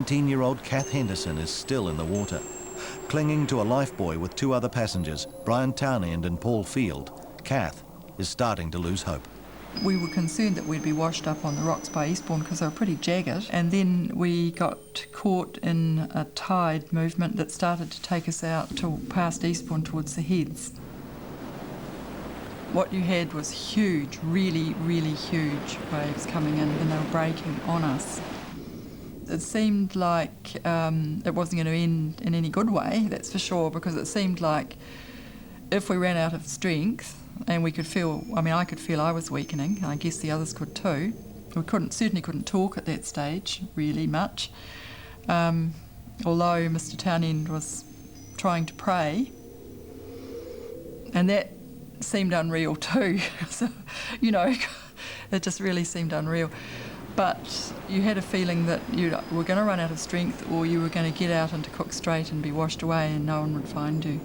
17-year-old Kath Henderson is still in the water. Clinging to a lifebuoy with two other passengers, Brian Townend and Paul Field, Kath is starting to lose hope. We were concerned that we'd be washed up on the rocks by Eastbourne because they were pretty jagged, and then we got caught in a tide movement that started to take us out to past Eastbourne towards the heads. What you had was huge, really, really huge waves coming in, and they were breaking on us. It seemed like it wasn't going to end in any good way, that's for sure, because it seemed like if we ran out of strength, and we could feel, I could feel I was weakening, and I guess the others could too. We certainly couldn't talk at that stage really much, although Mr. Townend was trying to pray, and that seemed unreal too. So, it just really seemed unreal. But you had a feeling that you were going to run out of strength, or you were going to get out into Cook Strait and be washed away and no one would find you.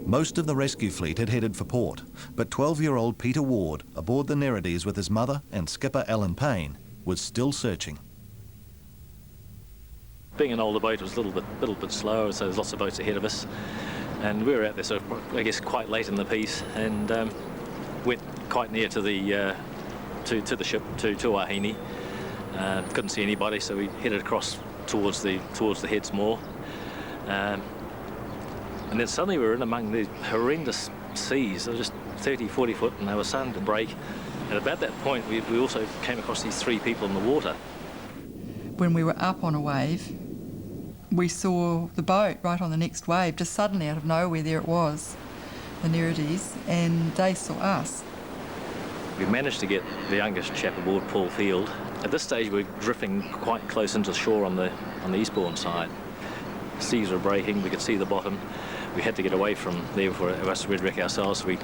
Most of the rescue fleet had headed for port, but 12-year-old Peter Ward, aboard the Nereides with his mother and skipper Alan Payne, was still searching. Being an older boat, it was a little bit slower, so there's lots of boats ahead of us. And we were out there, so I guess quite late in the piece, and went quite near to the ship, to wahine. Couldn't see anybody, so we headed across towards the heads more. And then suddenly we were in among these horrendous seas. They were just 30, 40 foot, and they were starting to break. And about that point, we also came across these three people in the water. When we were up on a wave, we saw the boat right on the next wave. Just suddenly, out of nowhere, there it was, the Nereides, and they saw us. We managed to get the youngest chap aboard, Paul Field. At this stage, we were drifting quite close into the shore on the eastbourne side. Seas were breaking, we could see the bottom. We had to get away from there before us we'd wreck ourselves, so we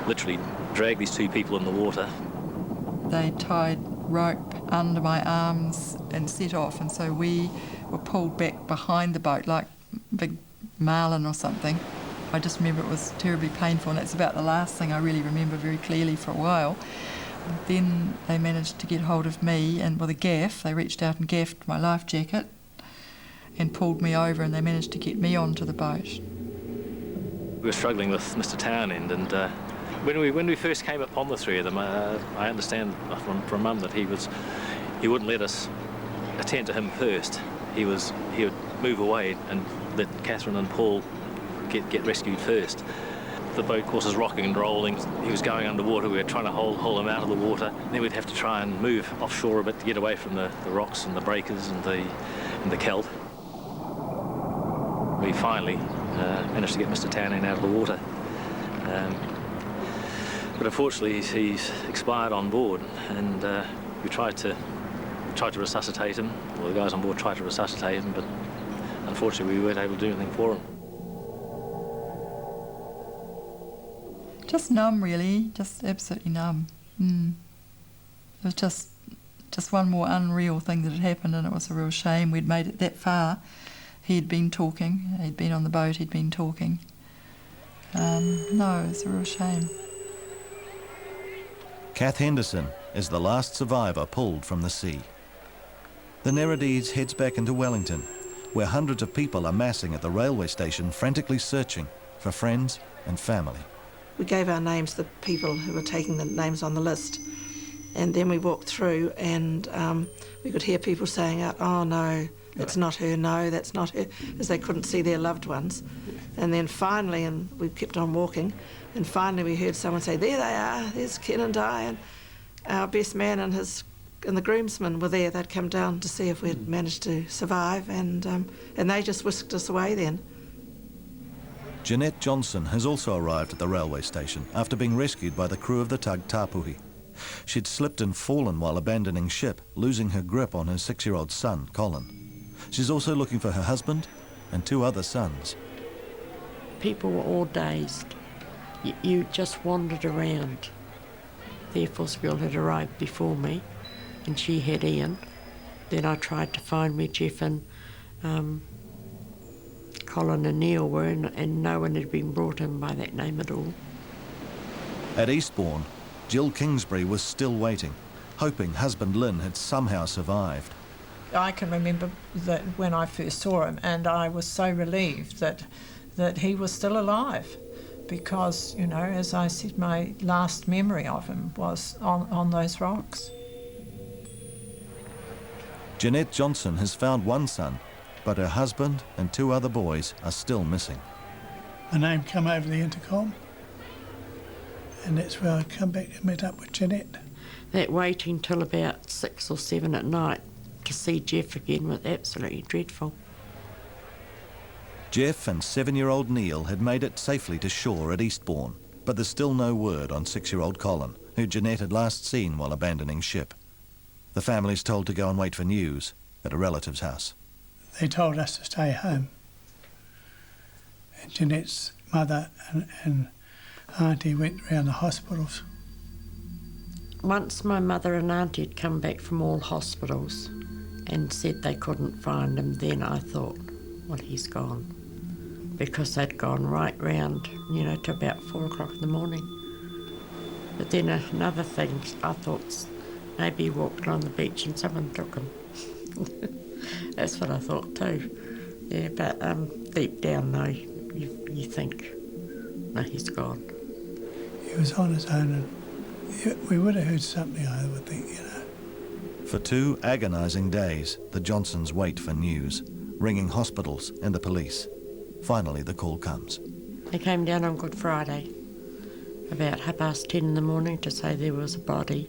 literally dragged these two people in the water. They tied rope under my arms and set off, and so we were pulled back behind the boat like a big marlin or something. I just remember it was terribly painful, and that's about the last thing I really remember very clearly for a while. Then they managed to get hold of me, and with a gaff, they reached out and gaffed my life jacket and pulled me over, and they managed to get me onto the boat. We were struggling with Mr. Townend, and when we first came upon the three of them, I understand from Mum that he wouldn't let us attend to him first. He would move away and let Catherine and Paul get rescued first. The boat course was rocking and rolling. He was going underwater. We were trying to hold him out of the water. Then we'd have to try and move offshore a bit to get away from the rocks and the breakers and the kelp. We finally managed to get Mr. Townend out of the water. But unfortunately, he's expired on board, and we tried to resuscitate him. Well, the guys on board tried to resuscitate him, but unfortunately, we weren't able to do anything for him. Just numb, really. Just absolutely numb. It was just one more unreal thing that had happened, and it was a real shame. We'd made it that far. He'd been talking. He'd been on the boat. He'd been talking. No, it's a real shame. Kath Henderson is the last survivor pulled from the sea. The Nereides heads back into Wellington, where hundreds of people are massing at the railway station, frantically searching for friends and family. We gave our names to the people who were taking the names on the list, and then we walked through, and we could hear people saying out, "Oh no, that's not her, no, that's not her," as they couldn't see their loved ones. And then finally, and we kept on walking, and finally we heard someone say, "There they are, there's Ken and Di," and our best man and the groomsmen were there. They'd come down to see if we'd managed to survive, and they just whisked us away then. Jeanette Johnson has also arrived at the railway station after being rescued by the crew of the tug Tapuhi. She'd slipped and fallen while abandoning ship, losing her grip on her 6-year-old son, Colin. She's also looking for her husband and 2 other sons. People were all dazed. You just wandered around. The Air Force girl had arrived before me, and she had Ian. Then I tried to find where Jeff and Colin and Neil were, and no one had been brought in by that name at all. At Eastbourne, Jill Kingsbury was still waiting, hoping husband Lynn had somehow survived. I can remember that when I first saw him, and I was so relieved that he was still alive, because, you know, as I said, my last memory of him was on those rocks. Jeanette Johnson has found one son, but her husband and 2 other boys are still missing. My name come over the intercom, and that's where I come back and met up with Jeanette. That waiting till about 6 or 7 at night to see Jeff again was absolutely dreadful. Jeff and 7-year-old Neil had made it safely to shore at Eastbourne, but there's still no word on 6-year-old Colin, who Jeanette had last seen while abandoning ship. The family's told to go and wait for news at a relative's house. They told us to stay home. And Jeanette's mother and auntie went round the hospitals. Once my mother and auntie had come back from all hospitals and said they couldn't find him, then I thought, well, he's gone. Because they'd gone right round, you know, to about 4 o'clock in the morning. But then another thing, I thought maybe he walked along the beach and someone took him. That's what I thought too. Yeah, but deep down, no, you think, no, he's gone. He was on his own, and we would have heard something, I would think, you know. For 2 agonising days, the Johnsons wait for news, ringing hospitals and the police. Finally, the call comes. They came down on Good Friday, about 10:30 in the morning, to say there was a body,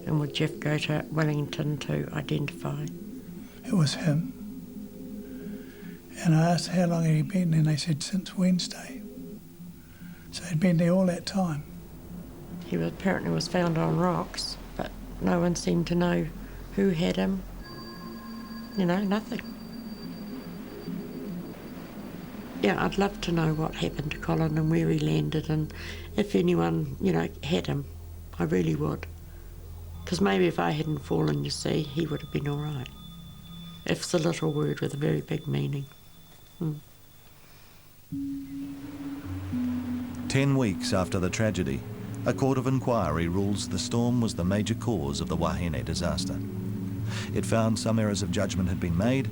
and would Jeff go to Wellington to identify. It was him. And I asked how long had he been, and they said since Wednesday. So he'd been there all that time. He apparently was found on rocks, but no one seemed to know who had him. You know, nothing. Yeah, I'd love to know what happened to Colin and where he landed, and if anyone, you know, had him. I really would. Because maybe if I hadn't fallen, you see, he would have been all right. If's a little word with a very big meaning. 10 weeks after the tragedy, a court of inquiry rules the storm was the major cause of the Wahine disaster. It found some errors of judgment had been made,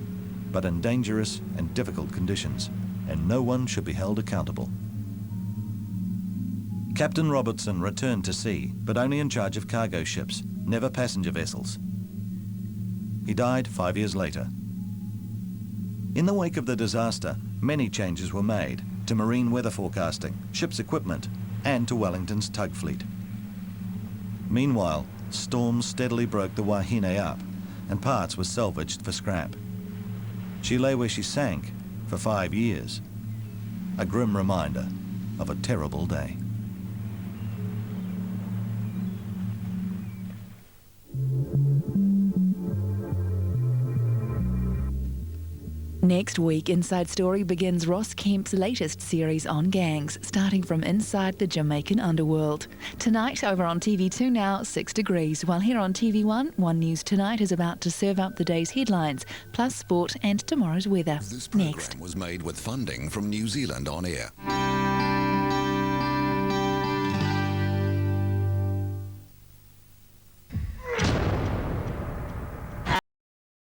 but in dangerous and difficult conditions, and no one should be held accountable. Captain Robertson returned to sea, but only in charge of cargo ships, never passenger vessels. He died 5 years later. In the wake of the disaster, many changes were made to marine weather forecasting, ship's equipment, and to Wellington's tug fleet. Meanwhile, storms steadily broke the Wahine up, and parts were salvaged for scrap. She lay where she sank for 5 years, a grim reminder of a terrible day. Next week, Inside Story begins Ross Kemp's latest series on gangs, starting from inside the Jamaican underworld. Tonight, over on TV2 Now, 6 Degrees, while here on TV1, One News Tonight is about to serve up the day's headlines, plus sport and tomorrow's weather. This programme Next. was made with funding from New Zealand On Air.